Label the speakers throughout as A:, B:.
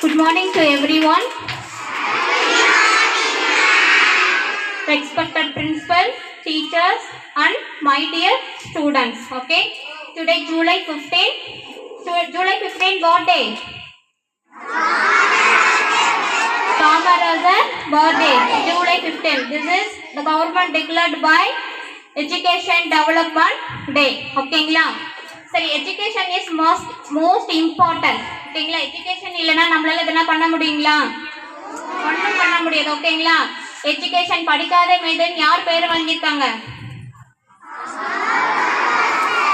A: Good morning to everyone. Respected principal, teachers and my dear students. Okay. Today July 15. July 15 what day? Kamarajar birthday. July 15. This is the government declared by Education Development Day. Okay. சரி, education is most important. ஓகேங்களா? Education இல்லைன்னா நம்மளால இதெல்லாம் பண்ண முடியுங்களா? ஒன்றும் பண்ண முடியாது. ஓகேங்களா? எஜுகேஷன் படிக்காத மேதன் யார் பேர் வாங்கியிருக்காங்க?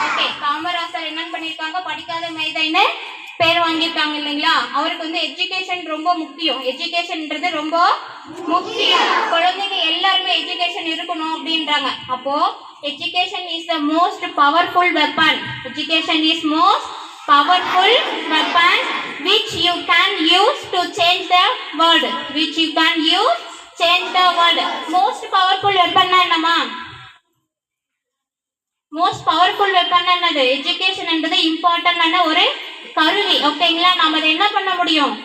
A: ஓகே, காமராசர் என்ன பண்ணியிருக்காங்க? படிக்காத மேதைன்னு பேர் வாங்கியிருக்காங்க இல்லைங்களா? அவருக்கு வந்து எஜுகேஷன் ரொம்ப முக்கியம். எஜுகேஷன்ன்றது ரொம்ப முக்கியம். குழந்தைங்க எல்லாருமே எஜுகேஷன் இருக்கணும் அப்படின்றாங்க. அப்போ education is the most powerful weapon. Education is most powerful weapon which you can use to change the world. Which you can use change the world. Most powerful weapon என்னமா? Most powerful weapon என்னது? Education என்றது important ஆன ஒரு கருவி. ஓகேங்களா? நாம அதை என்ன பண்ண முடியும்?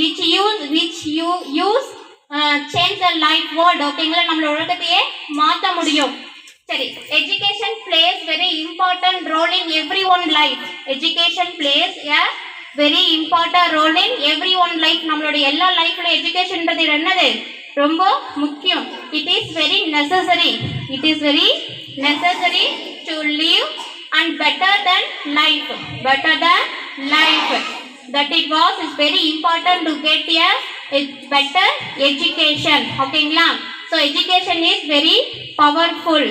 A: Which you use change the life world. ஓகேங்களா? நம்மளோட உலகத்தையே மாற்ற முடியும். சரி, education plays very important role in everyone life. Education plays a very important role in everyone life. நம்மளோட எல்லா லைஃப்ல எஜுகேஷன்ன்றது என்னது? ரொம்ப முக்கியம். It is very necessary. It is very necessary to live and better than life. Better than life. That it was is very important to get a better education. ஓகேங்களா? So education is very powerful.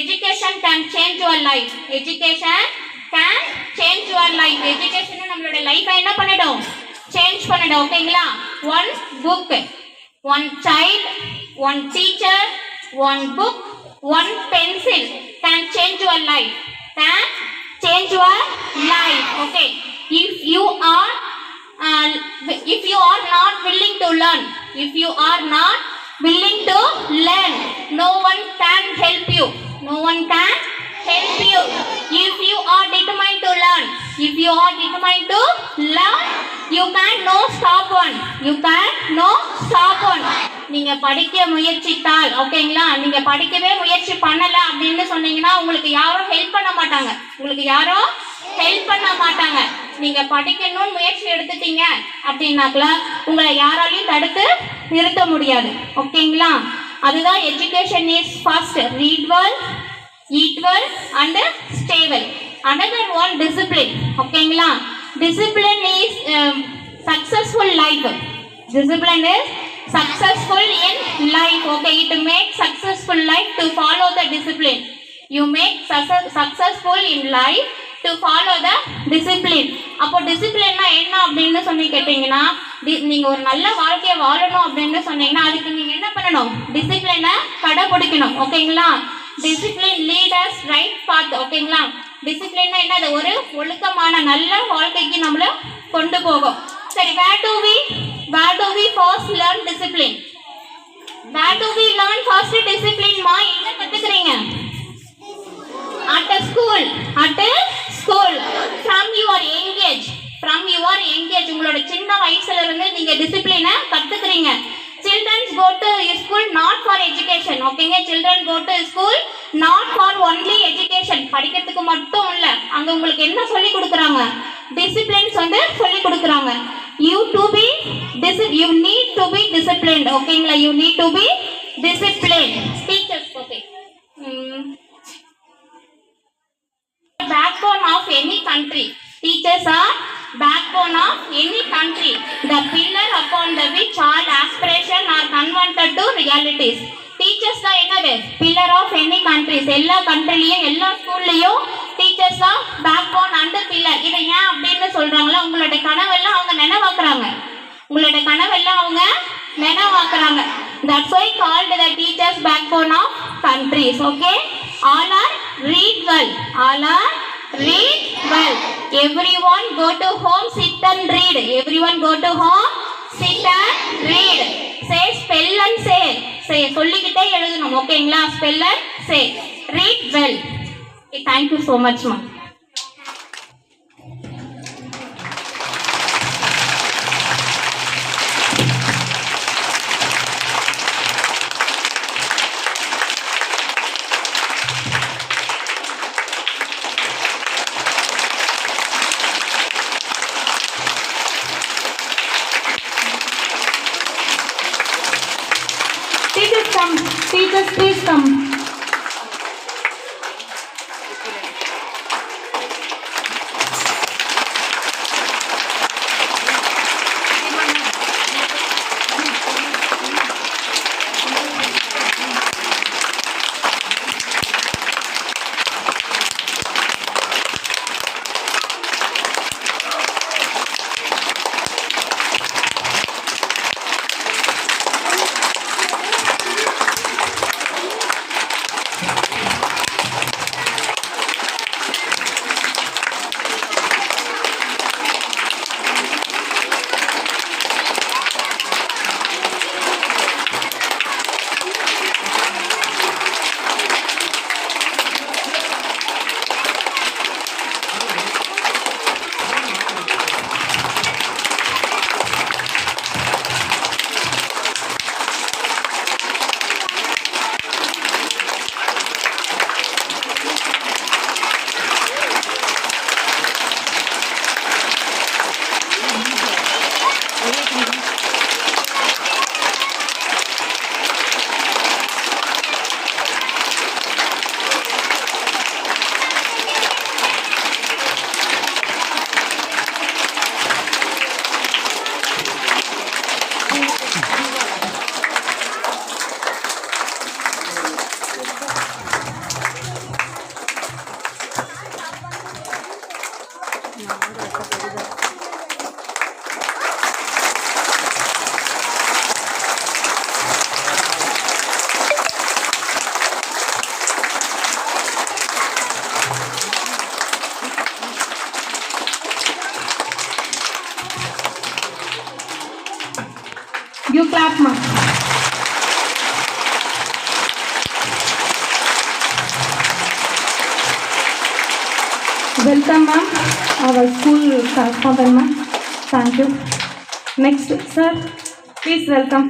A: Education can change your life. Education can change your life. Education நம்மளோட லைஃபை என்ன பண்ணிடும்? Change பண்ணிடும். ஓகேங்களா? One book, one child, one teacher, one book, one pencil can change your life. Can change your life. Okay. If you are not willing to learn, if you are not willing to learn, no one can help you. No one can help you. If you are determined to learn, if you are determined to learn, you can no stop one. You can no stop one. நீங்க படிக்க முயற்சித்தால், ஓகேங்களா? நீங்க படிக்கவே முயற்சி பண்ணல அப்படின்னு சொன்னீங்கன்னா உங்களுக்கு யாரும் ஹெல்ப் பண்ண மாட்டாங்க. உங்களுக்கு யாரும் ஹெல்ப் பண்ண மாட்டாங்க. நீங்க படிக்கணும்னு முயற்சி எடுத்துட்டீங்க அப்படின்னாக்கல உங்களை யாராலையும் தடுத்து நிறுத்த முடியாது. ஓகேங்களா? அதுதான் education is first read well, eat well and stay well. Another one discipline. ஓகேங்களா? Discipline is successful life. Discipline is successful in life. Okay, it makes successful life to follow the discipline. You make successful in life to follow the discipline. அப்போ டிசிப்ளின்னா என்ன அப்படின்னு சொல்லி கேட்டீங்கன்னா, நீங்க ஒரு நல்ல வாழ்க்கையை வாழணும் அப்படின்னு சொன்னீங்கன்னா அதுக்கு நீங்க என்ன பண்ணணும்? டிசிப்ளினை கடைபிடிக்கணும். ஓகேங்களா? Discipline leaders right path. ஓகேங்களா? டிசிப்ளின்னா என்னது? ஒரு ஒழுக்கமான நல்ல வாழ்க்கைக்கு நம்மள கொண்டு போகும். சரி, where do we first learn discipline? Where do we learn first discipline? மா எங்க கத்துக்கிறீங்க? At a school. At a school. From your young age. From your young age. உங்களோட சின்ன வயசுல இருந்து நீங்க டிசிப்ளினை கத்துக்கிறீங்க. Children go to school not for education. ஓகேங்க? Children go to school not for only education. படிக்கிறதுக்கு மட்டும் இல்ல. அங்க உங்களுக்கு என்ன சொல்லி கொடுக்கறாங்க? டிசிப்ளின்ஸ் வந்து சொல்லி கொடுக்கறாங்க. You need to be disciplined. ஓகேங்களா? You need to be disciplined. Teachers, okay. Backbone of any country. Teachers are backbone of any country. The pillar upon the which all aspiration are converted to realities. Teachers தான் என்னது? pillar of any countries. எல்லா கண்ட்ரிலயும் எல்லா ஸ்கூல்லயும் teachers தான் backbone and pillar. இதை ஏன் அப்படின்னு சொல்றாங்களா? உங்களோட கனவெல்லாம் அவங்க நினைவாக்குறாங்க. உங்களோட கனவெல்லாம் அவங்க நினைவாக்குறாங்க. That's why called the teachers backbone of countries. Okay. All are read well. All are read well. Everyone go to home, sit and read. Everyone go to home, sit and read. Say spell and say. Say சொல்லிக்கிட்டே எழுதணும். ஓகேங்களா? Spell and say. Read well. Okay, thank you so much, ma.
B: Teachers, please come. You clap, ma. Welcome, ma'am. Our school correspondent, ma'am. Thank you. Next, sir. Please welcome.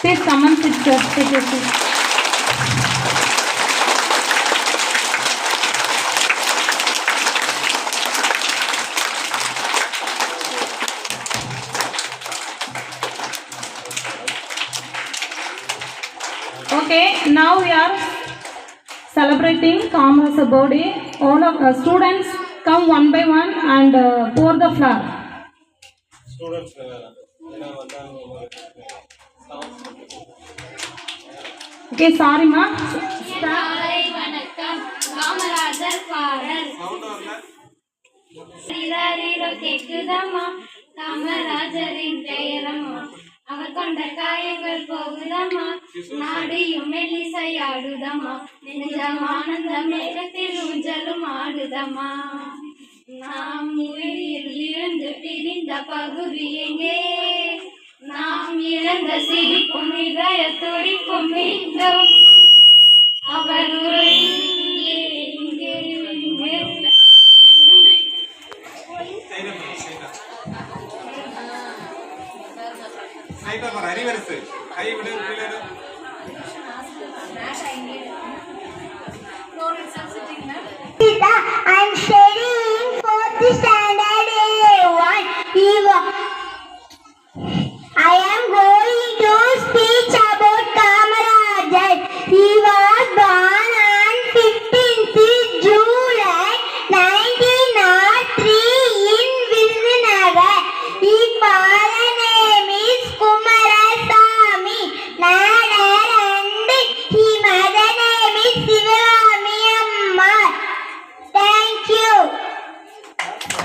B: Please come and sit, sir. Take your seat. Okay, now we are celebrating Kamarasa birthday. All of students come one by one and pour the flower. Students, okay, sorry ma.
C: காலை வணக்கம் காமராஜர் பாடல் சீராரீரோ கேக்குதம்மா காமராஜரின் பெயரம்மா அவர் கொண்ட காயங்கள் போகுதம்மா நாடியும் மெல்லிசையாடுதம்மா நெஞ்சம் ஆனந்த மேகத்தில் ஊஞ்சலும் ஆடுதம்மா நாம் உயிரில் இருந்து பிரிந்த பகுதி எங்கே நாம் இழந்த சிரிப்பும் இதய துடிப்பும் மீண்டும் அவர்
D: I'm studying 4th standard A1. I am going to speak about Kamarajar. He was born on 15th July 1903 in Virudhunagar. His father name is Kumarasamy Nadar and his mother name is Sivagami Amma. Thank you.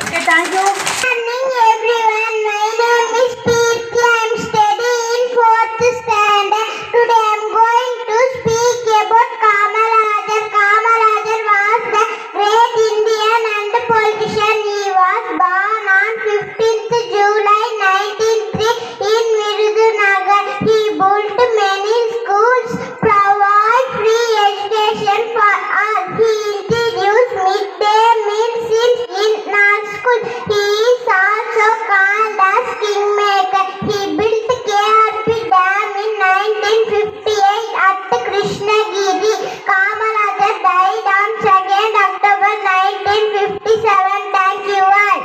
B: Okay, thank you.
D: Good morning everyone. My name is Preeti. I am studying 4th standard. Today I am going to speak about Kamarajar. Kamarajar was the great Indian and politician. He was born on 15th July 1903 in Virudhunagar. He built many schools, provide free education for all. He introduced midday meals in our school. He is also called as Kingmaker. He built KRP Dam in 1958 at Krishnagiri. Kamarajar died on 2nd October 1957. Thank you all.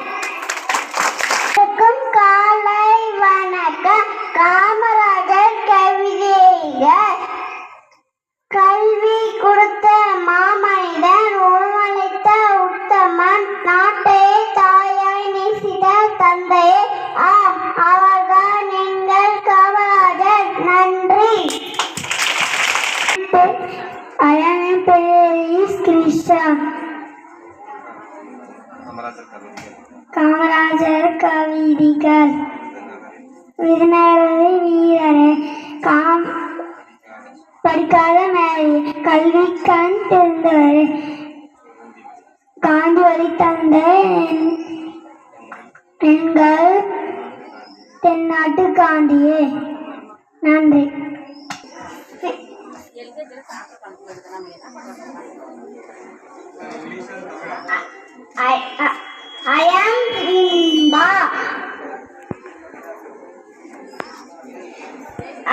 D: காலை வணக்கம் காமராஜர் கவிதைகள் நாட்டை தாயாய் நேசித்த தந்தையே, அவர்கள் நீங்கள் காமராஜர். நன்றி. அயன் பேர் கிருஷ்ணா. காமராஜர் கவிதைகள். விருந்தினரே வீரரே, படிக்காத மேலே கல்வி கண் தெரிந்தவரே, காந்தி வழி தந்த எங்கள் தென்னாட்டு காந்தியே. நன்றி. I am Rimba.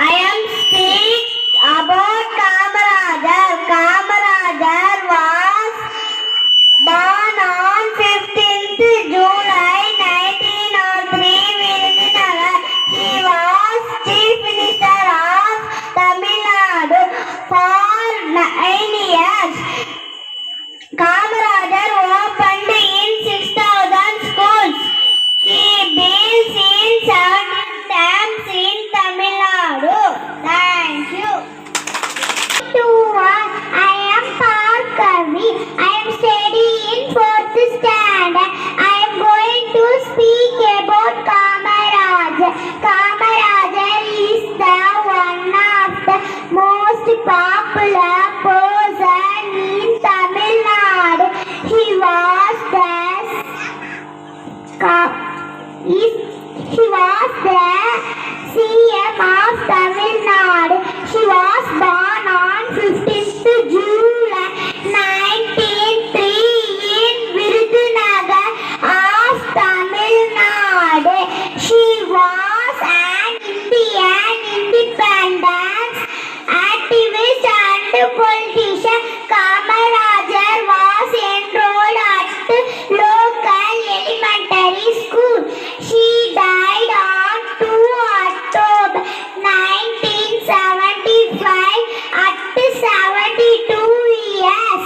D: I am speak about Kamarajar. Kamarajar was born on 15th July 1903 Virudhunagar. He was Chief Minister of Tamil Nadu for 9 years. Kamarajar opened in 6,000 schools. He built in 17 dams in Tamil Nadu. Thank you. I am Parkavi. I am studying in 4th standard. I am going to speak about Kamarajar. Kamarajar is the one of the most popular person in Tamil Nadu. He was the CM of Tamil Nadu. She was born on 15th July 1903 in Virudhunagar of Tamil Nadu. She was an Indian independence activist and politician. Kamarajar was enrolled at local elementary school. She died on 2 October 1975 at 72 years.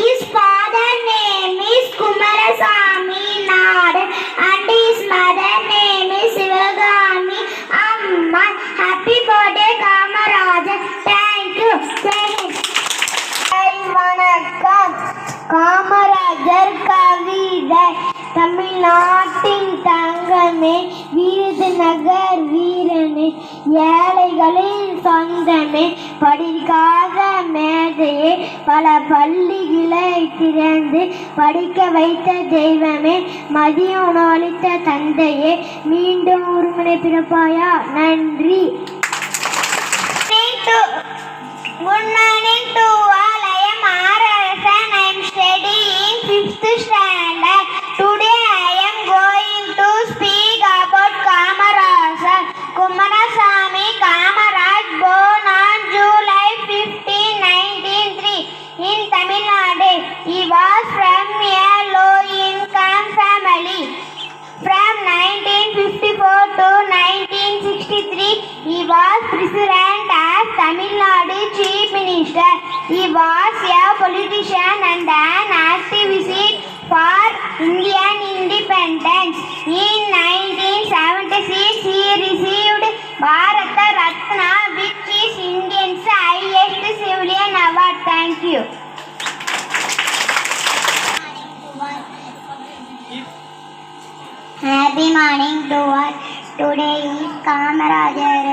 D: His father's name is Kumarasamy Nadu and his mother's name is Sivagami Amma. Happy birthday, Kamarajar. Thank you. வணக்கம். காமராஜர் கவிதை. தமிழ்நாட்டின் தங்கமே, விருதுநகர் வீரனே, ஏழைகளின் சொந்தமே, படிக்காத மேதையே, பல பள்ளிகளை திறந்து படிக்க வைத்த தெய்வமே, மதிய உணவளித்த தந்தையே, மீண்டும் ஒருமுறை பிறப்பாயா. நன்றி. Good morning to all. I am Arasan. I am studying 5th standard. Today I am going to speak about Kamarajar. Kumarasamy Kamaraj born on July 15, 1903 in Tamil Nadu. He was from a low-income family. From 1954 to 1963, he was President of Tamil Nadu Chief Minister. He was a politician and an activist for Indian independence. In 1976, he received Bharata Ratna, which is India's highest civilian award. Thank you. Happy morning to all. Today is Kamarajar.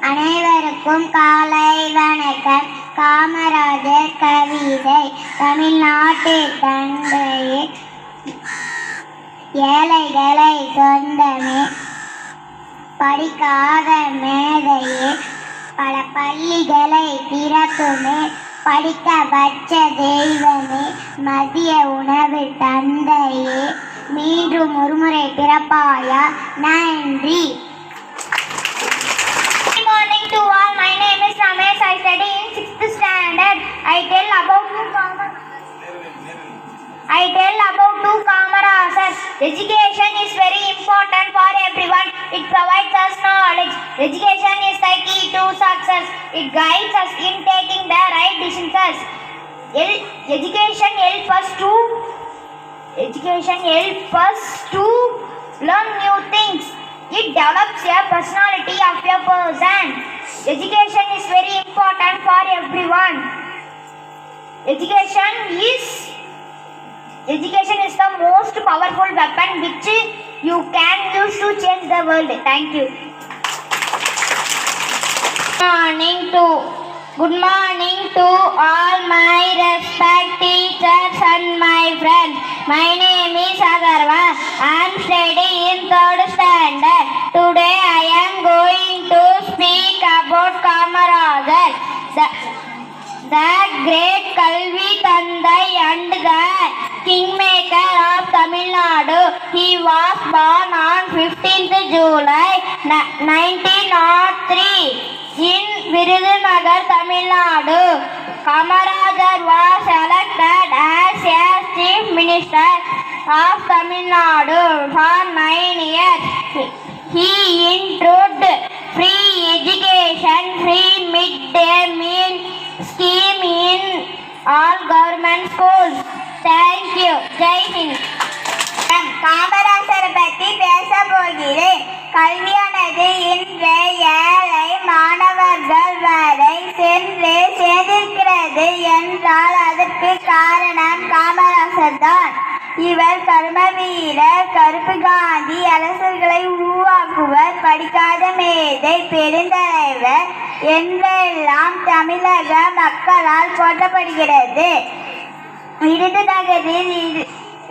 D: அனைவருக்கும் காலை வணக்கம். காமராஜர் கவிதை. தமிழ்நாட்டு தந்தையே, ஏழைகளை சொந்தமே, படிக்காத மேதையே, பல பள்ளிகளை திறக்குமே, படிக்க வச்ச தெய்வமே, மதிய உணவு தந்தையே, மீண்டும் ஒருமுறை பிறப்பாயா. நன்றி. Good morning to all. My name is Ramesh. I study in 6th standard. I tell about I tell about two Kamarasas. Education is very important for everyone. It provides us knowledge. Education is the key to success. It guides us in taking the right decisions. Education helps us to learn new things. It develops a personality of a person. Education is very important for everyone. Education is the most powerful weapon which you can use to change the world. Thank you. Good morning to all my respected teachers and my friends. My name is Agarwa. I am studying in 3rd standard. Today I am going to speak about Kamarasar, the great Kalvi Tandai and the kingmaker of Tamil Nadu. He was born on 15th July 1903 in Virudhunagar, Tamil Nadu. Kamarasar was elected as a Chief Minister of Tamil Nadu for 9 years. He introduced free education, free midday meal scheme in all government schools. Thank you. Jai Hind. காமராசரை பற்றி பேச போகிறேன். கல்வியானது இன்று ஏழை மாணவர்கள் வரை சென்று சேர்ந்திருக்கிறது என்றால் அதற்கு காரணம் காமராசர் தான். இவர் கர்ம வீரர், கருப்பு காந்தி, அரசர்களை உருவாக்குவர், படிக்காத மேதை, பெருந்தலைவர் என்றெல்லாம் தமிழக மக்களால் போற்றப்படுகிறது.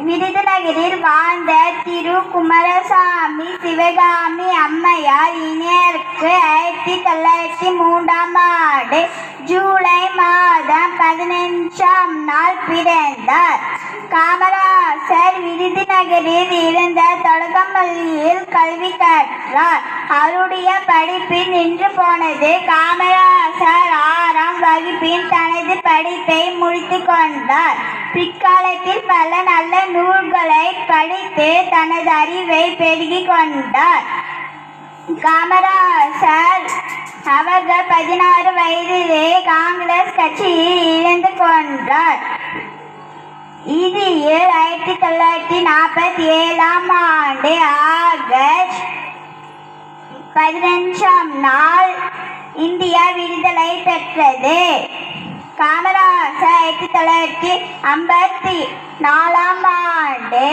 D: விருதுநகரில் வாழ்ந்த திரு குமாரசாமி, சிவகாமி அம்மையார் இணையருக்கு 1903 ஜூலை மாதம் 15ஆம் நாள் பிறந்தார். காமராசர் விருதுநகரில் இருந்த தொடக்கப்பள்ளியில் கல்வி கற்றார். அவருடைய படிப்பு நின்று போனது. காமராசர் 6ஆம் வகுப்பில் தனது படிப்பை முடித்து கொண்டார். பிற்காலத்தில் பல நல்ல நூல்களை படித்து தனது அறிவை பெருக்கிக் கொண்டார். காமராசர் அவர்கள் 16 வயதிலே காங்கிரஸ் கட்சியில் இணைந்து கொண்டார். இதில் 1947ஆம் ஆண்டு ஆகஸ்ட் 15ஆம் நாள் இந்தியா விடுதலை பெற்றது. காமராசர் 1954ஆம் ஆண்டு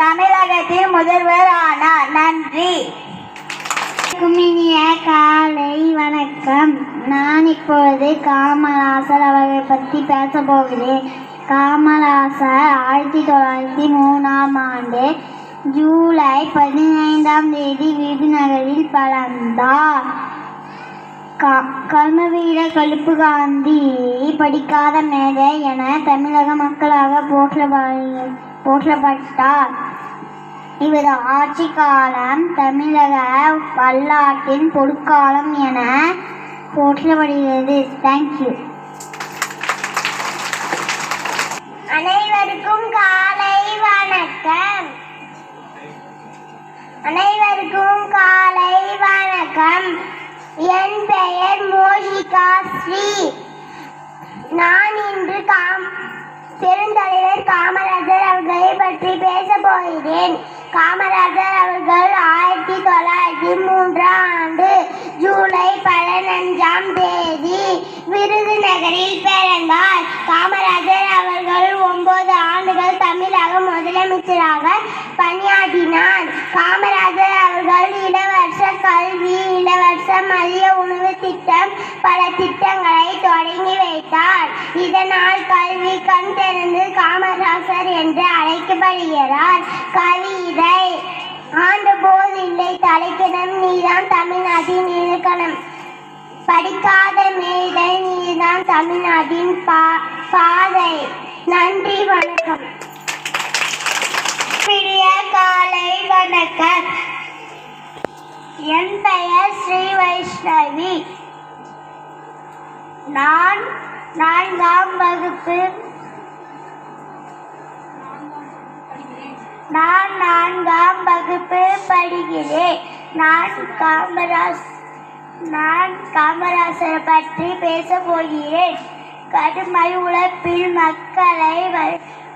D: தமிழகத்தில் முதல்வர் ஆனார். நன்றி.
C: இனிய காலை வணக்கம். நான் இப்பொழுது காமராசர் அவர்களை பற்றி பேச போகிறேன். காமராசர் 1903ஆம் ஆண்டு ஜூலை 15ஆம் தேதி விருதுநகரில் பிறந்தார். கர்மவீரர், கருப்பு காந்தி, படிக்காத மேதை என தமிழக மக்களாக போற்றப்பட்டார். இவரது ஆட்சி காலம் தமிழக வரலாற்றின் பொற்காலம் என போற்றப்படுகிறது. தேங்க்யூ.
D: அனைவருக்கும் காலை வணக்கம். என் பெயர் மோஷிகா ஸ்ரீ. நான் இன்று பெருந்தலைவர் காமராஜர் அவர்களை பற்றி பேச போகிறேன். காமராஜர் அவர்கள் 1903 ஆண்டு ஜூலை 15ஆம் தேதி விருதுநகரில் பிறந்தார். காமராஜர் அவர்கள் 9 ஆண்டுகள் தமிழக முதலமைச்சராக பணியாற்றினார். காமராஜர் அவர்கள் இலவச கல்வி, இலவச மதிய உணவு திட்டம், பல திட்டங்களை தொடங்கி வைத்தார். இதனால் கல்வி கண் திறந்து காமராசர் என்று அழைக்கப்படுகிறார். கவிதை ஆண்ட போதில்லை தலைக்கணம், நீதான் தமிழ்நாட்டின் இலக்கணம், படிக்காத மேதை, நீதான் தமிழ்நாட்டின் பாதை. நன்றி, வணக்கம். பிரிய காலை வணக்கம். என் பெயர் ஸ்ரீ வைஷ்ணவி. நான் 4ஆம் வகுப்பு நான் 4ஆம் வகுப்பு படிக்கிறேன். நான் காமராசர் பற்றி பேசப் போகிறேன். கடுமை உழைப்பில் மக்களை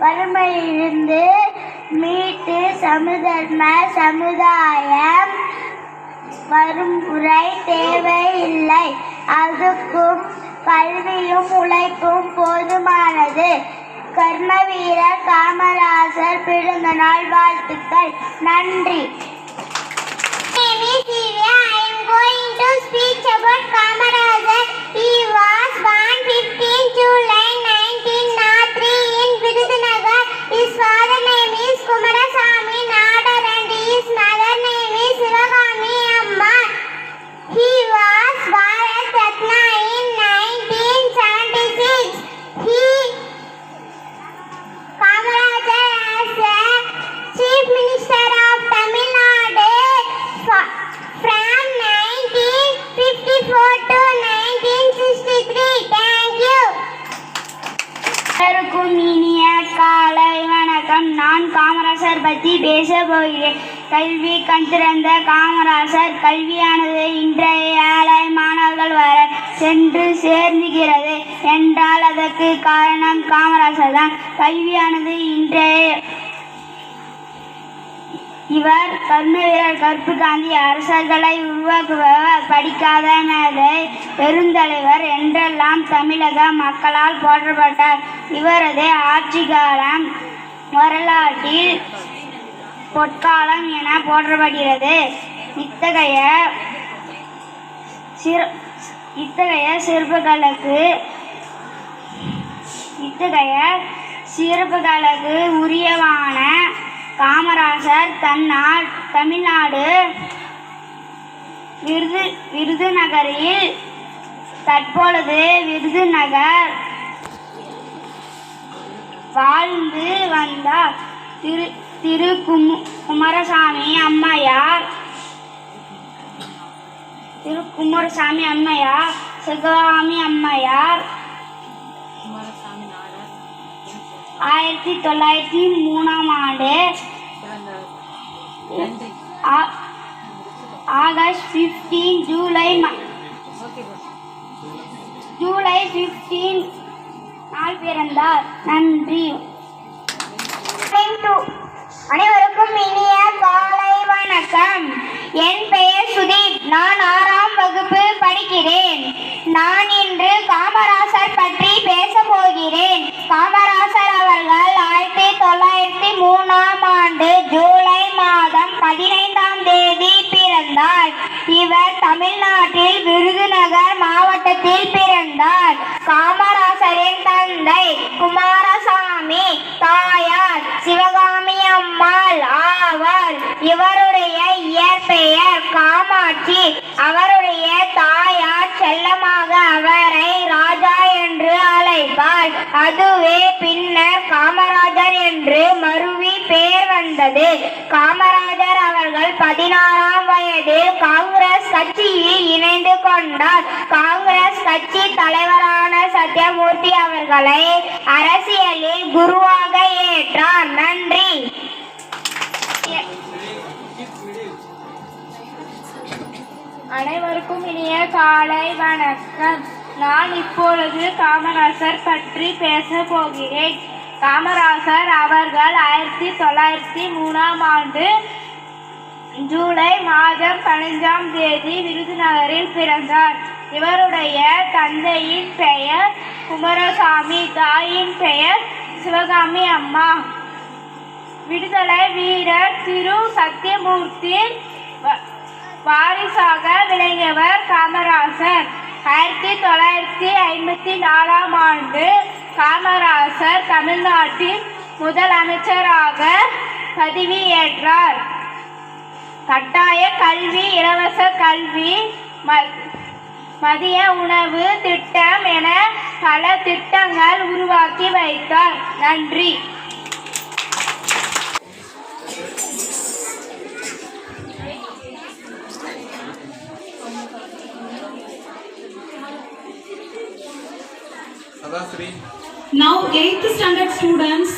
D: வறுமையிலிருந்து மீட்டு சமதர்ம சமுதாயம் வறுமுறை தேவையில்லை. அதுக்கும் கல்வியும் உழைப்பும் போதுமானது. கர்ம வீரர் காமராசர் பிறந்த நாள் வாழ்த்துக்கள். நன்றி. I am going to speak about Kamarasar. He was born 15 July 1903 in Virudhunagar. His father name is Kumarasamy Nadar and his mother name is Sivagami Amma. He was Bharat Ratna in 1976. Kamarasar as a Chief Minister of Tamil Nadu from 1954 to 1963. Thank you. எல்லாருக்கும் இனிய காலை வணக்கம். நான் காமராசர் பற்றி பேச போகிறேன். கல்வி கற்றிருந்த காமராசர் கல்வியானது இன்றைய ஏழை மாணவர்கள் வர சென்று சேர்ந்துகிறது என்றால் அதற்கு காரணம் காமராசர் தான். கல்வியானது இவர் கர்ம வீரர் கருப்பு காந்தி அரசர்களை உருவாக்குபவர், படிக்காத மேதை, பெருந்தலைவர் என்றெல்லாம் தமிழக மக்களால் போற்றப்பட்டார். இவரது ஆட்சி காலம் வரலாற்றில் பொற்காலம் என போற்றப்படுகிறது. இத்தகைய சிறப்புகளுக்கு உரியவான காமராசர் தமிழ்நாடு விருதுநகரில் தற்பொழுது விருதுநகர் வாழ்ந்து வந்தார். திரு குமாரசாமி அம்மையார், சிவகாமி அம்மையார் 1903ஆம் ஆண்டு ஆகஸ்ட் 15 ஜூலை 15 நாள் பிறந்தார். நன்றி. அனைவருக்கும் இனிய காலை வணக்கம். என் பெயர் சுதீப். நான் 6ஆம் வகுப்பு படிக்கிறேன். நான் இன்று காமராசர் பற்றி பேச போகிறேன். காமராசர் அவர்கள் 1903ஆம் ஆண்டு ஜூலை மாதம் 15ஆம் தேதி பிறந்தார். இவர் தமிழ்நாட்டில் விருதுநகர் மாவட்டத்தில் பிறந்தார். காமராசரின் தந்தை குமாரசாமி, தாயார் சிவகாமி அம்மாள் ஆவார். இவருடைய இயற்பெயர் காமாட்சி. அவருடைய தாயார் செல்லமாக அவரை ராஜா என்று அழைப்பார். அதுவே பின்னர் காமராஜர் என்று மருவி பெயர் வந்தது. காமராஜர் அவர்கள் 16ஆம் வயதில் காங்கிரஸ் கட்சியில் இணைந்து கொண்டார். காங்கிரஸ் கட்சி தலைவரான சத்யமூர்த்தி அவர்களை அரசியலில் குருவாக ஏற்றார். நன்றி.
E: அனைவருக்கும் இனிய காலை வணக்கம். நான் இப்பொழுது காமராசர் பற்றி பேச போகிறேன். காமராசர் அவர்கள் 1903ஆம் ஆண்டு ஜூலை மாதம் 15ஆம் தேதி விருதுநகரில் பிறந்தார். இவருடைய தந்தையின் பெயர் குமாரசாமி, தாயின் பெயர் சிவகாமி அம்மா. விடுதலை வீரர் திரு சத்யமூர்த்தி வாரிசாக விளங்கியவர் காமராசர். 1954ஆம் ஆண்டு காமராசர் தமிழ்நாட்டின் முதலமைச்சராக பதவியேற்றார். கட்டாய கல்வி, இலவச கல்வி, மதிய உணவு திட்டம் என பல திட்டங்கள் உருவாக்கி வைத்தார். நன்றி.
B: Now 8th standard students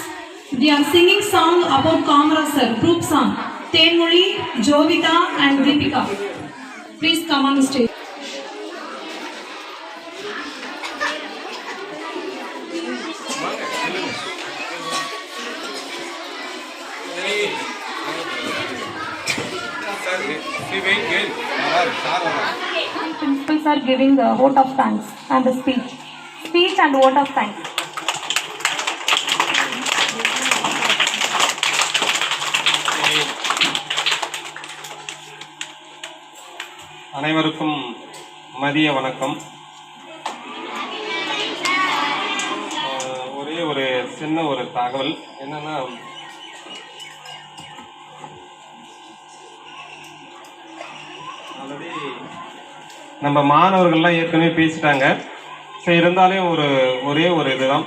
B: They are singing song about Kamarasar, group song. Tenmoli, Jovita and Deepika. Please come on the stage. Principals are giving the vote of thanks and the speech and vote of thanks.
F: அனைவருக்கும் மதிய வணக்கம். ஒரே ஒரு சின்ன ஒரு தகவல் என்னன்னா, already நம்ம மாணவர்கள்லாம் ஏற்கனவே பேசிட்டாங்க. சரி, இருந்தாலும் ஒரே ஒரு இதுதான்.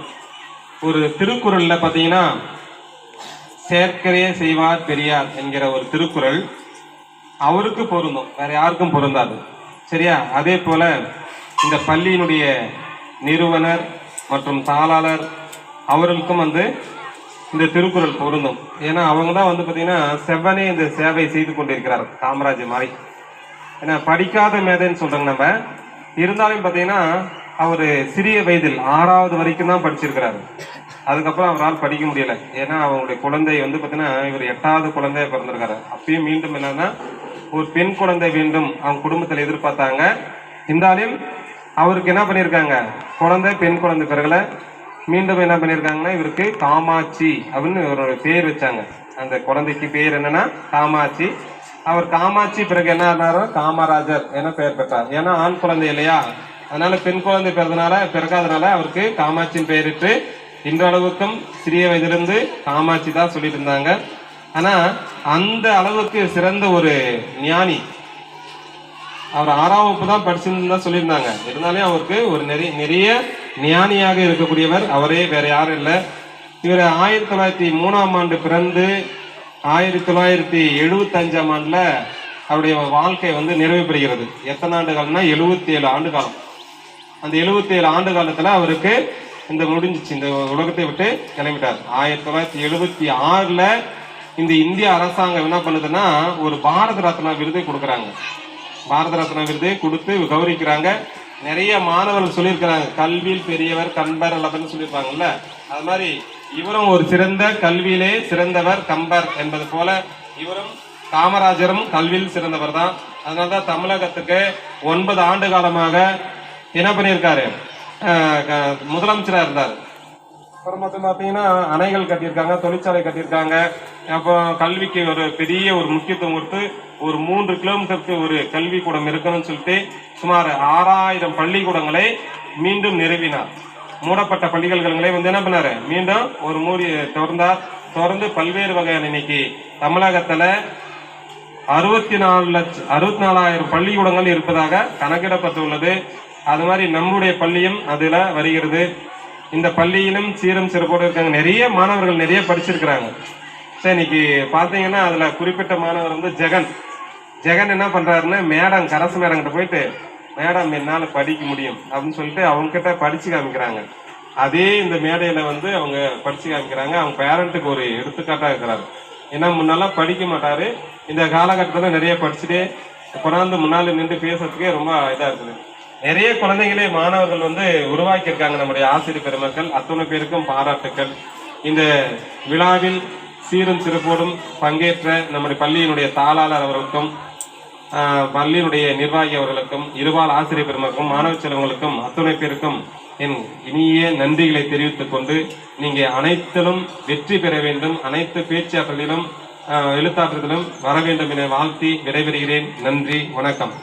F: ஒரு திருக்குறளில் பார்த்தீங்கன்னா, செயற்கரிய செய்வார் பெரியார் என்கிற ஒரு திருக்குறள் அவருக்கு பொருந்தும், வேற யாருக்கும் பொருந்தாது. சரியா? அதே போல இந்த பள்ளியினுடைய நிறுவனர் மற்றும் தாளாளர் அவர்களுக்கும் இந்த திருக்குறள் பொருந்தும். ஏன்னா அவங்க தான் பார்த்தீங்கன்னா செவ்வனே இந்த சேவை செய்து கொண்டிருக்கிறார் காமராஜ் மாதிரி. ஏன்னா படிக்காத மேதைன்னு சொல்றாங்க நம்ம. இருந்தாலும் பார்த்தீங்கன்னா அவர் சிறிய வயதில் 6வது வரைக்கும் தான் படிச்சிருக்கிறாரு. அதுக்கப்புறம் அவரால் படிக்க முடியல. ஏன்னா அவங்களுடைய குழந்தை பார்த்தீங்கன்னா இவர் 8வது குழந்தைய பிறந்திருக்காரு. அப்பயும் மீண்டும் என்னன்னா ஒரு பெண் குழந்தை வேண்டும் அவங்க குடும்பத்தில் எதிர்பார்த்தாங்க. இருந்தாலும் அவருக்கு என்ன பண்ணியிருக்காங்க, பெண் குழந்தை பிறகுல மீண்டும் என்ன பண்ணியிருக்காங்கன்னா இவருக்கு காமாட்சி அப்படின்னு ஒரு பேர் வச்சாங்க. அந்த குழந்தைக்கு பேர் என்னன்னா காமாட்சி. அவர் காமாட்சி பிறகு என்ன ஆனாரோ காமராஜர் என பெயர் பெற்றார். ஏன்னா ஆண் குழந்தை இல்லையா, அதனால பெண் குழந்தை பிறக்காதனால அவருக்கு காமாட்சின்னு பெயரிட்டு இன்றளவுக்கும் சிறிய வயதிலிருந்து காமாட்சி தான் சொல்லிட்டு இருந்தாங்க. ஆனா அந்த அளவுக்கு சிறந்த ஒரு ஞானி. அவர் 6ஆம் வகுப்பு தான் படிச்சிருந்தா சொல்லியிருந்தாங்க. இருந்தாலும் அவருக்கு ஒரு நிறைய ஞானியாக இருக்கக்கூடியவர் அவரே, வேற யாரும் இல்லை. இவர் 1903ஆம் ஆண்டு பிறந்து 1975ஆம் ஆண்டுல அவருடைய வாழ்க்கை நிறைவு பெறுகிறது. எத்தனை ஆண்டு காலம்னா 77 ஆண்டு காலம். அந்த 77 ஆண்டு காலத்துல அவருக்கு முடிஞ்சிச்சு, இந்த உலகத்தை விட்டு கிளம்பிட்டார். 1976ல இந்த இந்திய அரசாங்கம் என்ன பண்ணுதுன்னா ஒரு பாரத ரத்னா விருதை கொடுக்குறாங்க. பாரத ரத்னா விருதை கொடுத்து கௌரவிக்கிறாங்க. நிறைய மாணவர்கள் சொல்லியிருக்கிறாங்க, கல்வியில் பெரியவர் கம்பர் அப்படின்னு சொல்லியிருப்பாங்கல்ல. அது மாதிரி இவரும் ஒரு சிறந்த கல்வியிலே சிறந்தவர் கம்பர் என்பது போல இவரும் காமராஜரும் கல்வியில் சிறந்தவர் தான். அதனால்தான் தமிழகத்துக்கு 9 ஆண்டு காலமாக என்ன பண்ணியிருக்காரு, முதலமைச்சராக இருந்தார். அப்புறம் பார்த்தீங்கன்னா அணைகள் கட்டியிருக்காங்க, தொழிற்சாலை கட்டியிருக்காங்க. அப்போ கல்விக்கு ஒரு பெரிய ஒரு முக்கியத்துவம் கொடுத்து ஒரு 3 கிலோமீட்டருக்கு ஒரு கல்விக்கூடம் இருக்கணும்னு சொல்லிட்டு சுமார் 6000 பள்ளிக்கூடங்களை மீண்டும் நிறுவினார். மூடப்பட்ட பள்ளிக்கூடங்களை என்ன பண்ணாரு, மீண்டும் ஒரு திறந்து பல்வேறு வகையான இன்னைக்கு தமிழகத்துல 64,000 பள்ளிக்கூடங்கள் இருப்பதாக கணக்கிடப்பட்டுள்ளது. அது மாதிரி நம்முடைய பள்ளியும் அதுல வருகிறது. இந்த பள்ளியிலும் சீரும் சிறப்போடு இருக்காங்க. நிறைய மாணவர்கள் நிறைய படிச்சிருக்கிறாங்க. சரி, இன்னைக்கு பாத்தீங்கன்னா அதுல குறிப்பிட்ட மாணவர் ஜெகன் என்ன பண்றாருன்னா மேடம், கரசு மேடம் கிட்ட போயிட்டு, மேடம் என்னால படிக்க முடியும் அப்படின்னு சொல்லிட்டு அவங்க கிட்ட படிச்சு காமிக்கிறாங்க. அதே இந்த மேடையில அவங்க படிச்சு காமிக்கிறாங்க. அவங்க பேரண்ட்டுக்கு ஒரு எடுத்துக்காட்டா இருக்கிறாரு. ஏன்னா முன்னெல்லாம் படிக்க மாட்டாரு, இந்த காலகட்டத்துல நிறைய படிச்சுட்டு கொண்டாந்து முன்னால நின்று பேசுறதுக்கே ரொம்ப இதா இருக்குது. நிறைய குழந்தைகளே மாணவர்கள் உருவாக்கி இருக்காங்க நம்முடைய ஆசிரியர் பெருமக்கள். அத்தனை பேருக்கும் பாராட்டுக்கள். இந்த விழாவில் சீரும் சிறப்போடும் பங்கேற்ற நம்முடைய பள்ளியினுடைய தாளாளர் அவர்களுக்கும் பள்ளியினுடைய நிர்வாகி அவர்களுக்கும் இருபால் ஆசிரியர் பெருமக்களுக்கும் மாணவ செல்வங்களுக்கும் அத்துணை பேருக்கும் என் இனிய நன்றிகளை தெரிவித்துக் கொண்டு, நீங்க அனைத்திலும் வெற்றி பெற வேண்டும், அனைத்து பேச்சாற்றலிலும் எழுத்தாற்றலிலும் வர வேண்டும் என வாழ்த்தி விடைபெறுகிறேன். நன்றி, வணக்கம்.